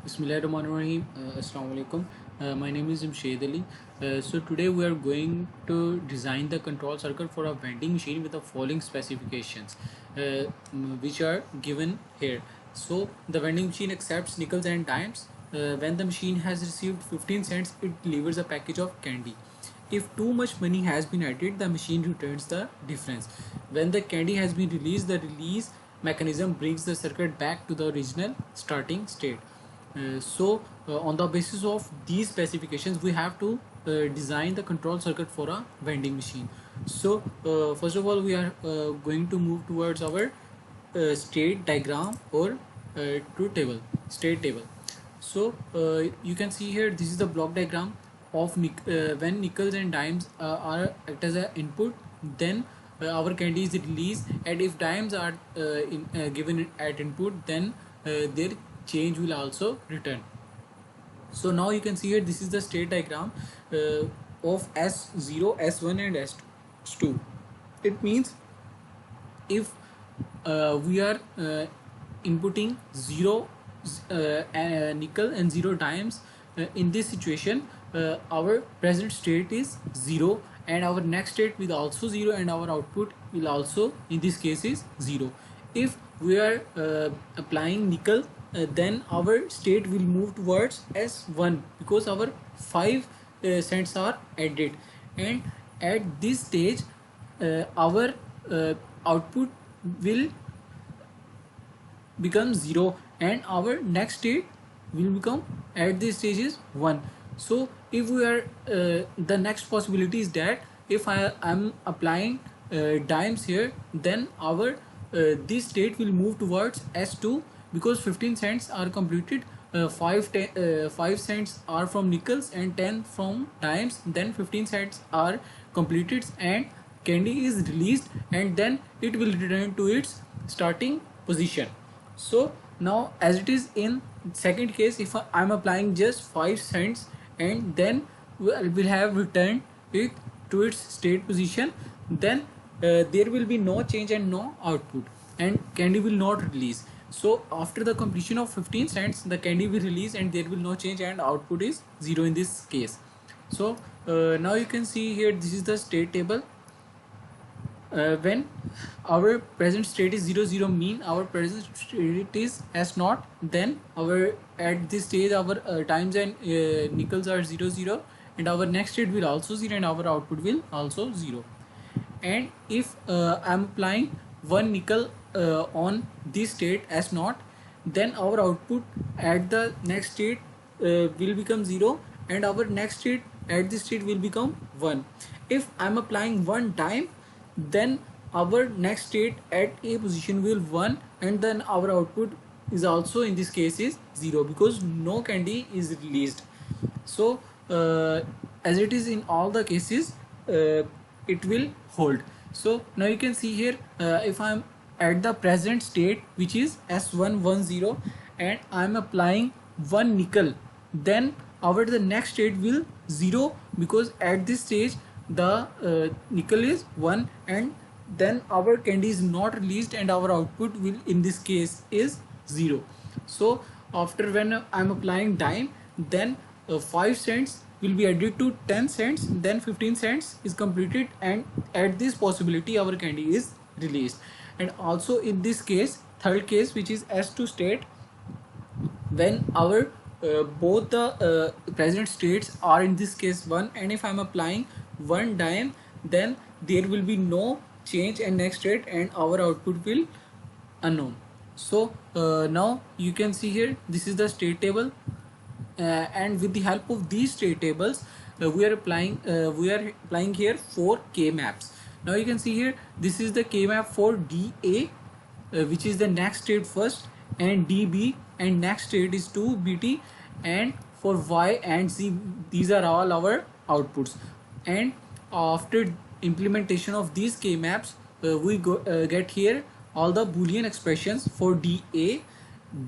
Bismillahirrahmanirrahim. Assalamu alaikum. My name is Imshed Ali. So today we are going to design the control circuit for a vending machine with the following specifications, which are given here. So the vending machine accepts nickels and dimes. When the machine has received 15 cents, it delivers a package of candy. If too much money has been added, the machine returns the difference. When the candy has been released, the release mechanism brings the circuit back to the original starting state. On the basis of these specifications, we have to design the control circuit for a vending machine. First of all, we are going to move towards our state diagram or truth table, state table. You can see here, this is the block diagram of when nickels and dimes are act as an input, then our candy is released, and if dimes are given at input, then their change will also return. So now you can see here, this is the state diagram of S0, S1 and S2. It means if we are inputting 0 nickel and 0 dimes, in this situation our present state is 0 and our next state will also 0 and our output will also in this case is 0. If we are applying nickel, then our state will move towards S1 because our 5 cents are added, and at this stage our output will become 0 and our next state will become at this stage is 1. So if we are the next possibility is that if I am applying dimes here, then our this state will move towards S2 because 15 cents are completed, 5 cents are from nickels and 10 from dimes, then 15 cents are completed and candy is released, and then it will return to its starting position. So now as it is in second case, if I am applying just 5 cents and then will have returned it to its state position, then there will be no change and no output, and candy will not release. So after the completion of 15 cents, the candy will release and there will no change and output is 0 in this case. So now you can see here, this is the state table. When our present state is 0 0, mean our present state is S0, then our at this stage our times and nickels are 0 0 and our next state will also 0 and our output will also 0. And if I'm applying 1 nickel on this state S0, then our output at the next state will become 0 and our next state at this state will become 1. If I'm applying 1 dime, then our next state at a position will 1 and then our output is also in this case is 0 because no candy is released. So as it is in all the cases, it will hold. So now you can see here, if I'm at the present state which is S110 and I'm applying 1 nickel, then our the next state will 0 because at this stage the nickel is 1 and then our candy is not released and our output will in this case is 0. So after when I'm applying dime, then 5 cents will be added to 10 cents, then 15 cents is completed and at this possibility our candy is released. And also in this case, third case which is S2 state, when our both the present states are in this case 1 and if I'm applying 1 dime, then there will be no change and next state and our output will unknown. So now you can see here, this is the state table, and with the help of these state tables we are applying here 4 K maps. Now you can see here, this is the K map for DA, which is the next state first, and DB and next state is 2 BT, and for Y and Z these are all our outputs. And after implementation of these K maps, we get here all the Boolean expressions for DA,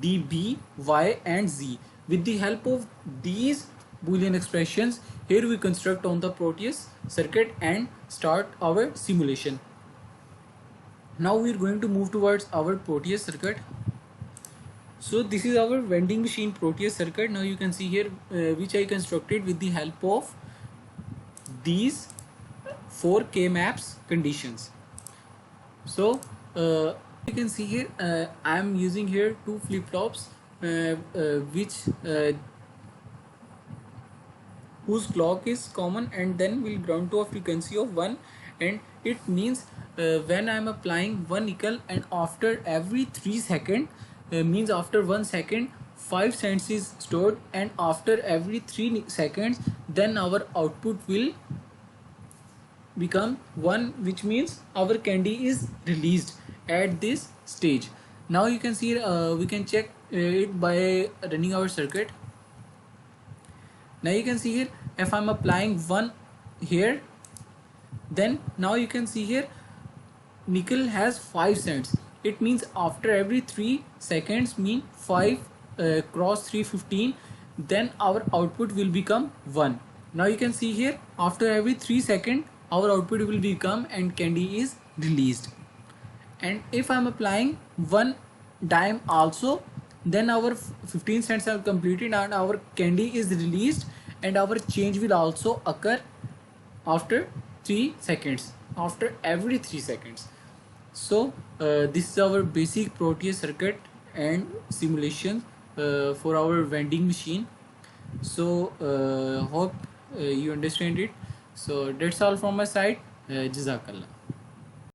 DB, Y and Z. With the help of these Boolean expressions, here we construct on the Proteus circuit and start our simulation. Now we are going to move towards our Proteus circuit. So this is our vending machine Proteus circuit. Now you can see here which I constructed with the help of these 4 K maps conditions. So you can see here I am using here 2 flip-flops which whose clock is common and then will ground to a frequency of 1, and it means when I am applying one nickel and after every 3 seconds means after 1 second 5 cents is stored, and after every 3 seconds then our output will become 1, which means our candy is released at this stage. Now you can see we can check it by running our circuit. Now you can see here if I'm applying 1 here, then now you can see here nickel has 5 cents. It means after every 3 seconds mean 5 cross 315, then our output will become 1. Now you can see here after every 3 seconds our output will become and candy is released. And if I'm applying 1 dime also, then our 15 cents are completed and our candy is released, and our change will also occur after 3 seconds, after every 3 seconds. So this is our basic Proteus circuit and simulation for our vending machine. So hope you understand it. So that's all from my side. Jazakallah.